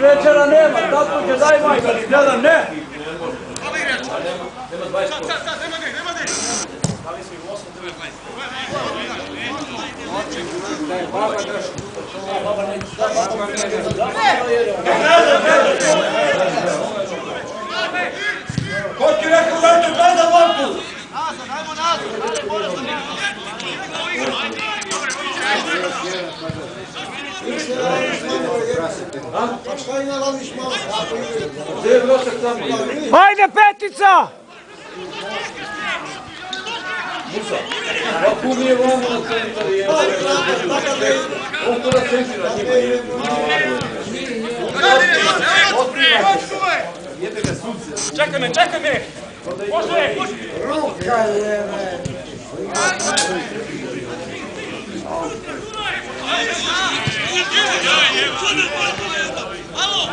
večera nema, tako će daj majka, gledam, ne! Ko ti rekao da te gleda loptu? Ajde petica! Musa, kako mi je vamo na centar je? On to da centira njima. Jete ga sunce. Čekaj me! Može! Ruka je me! Alo!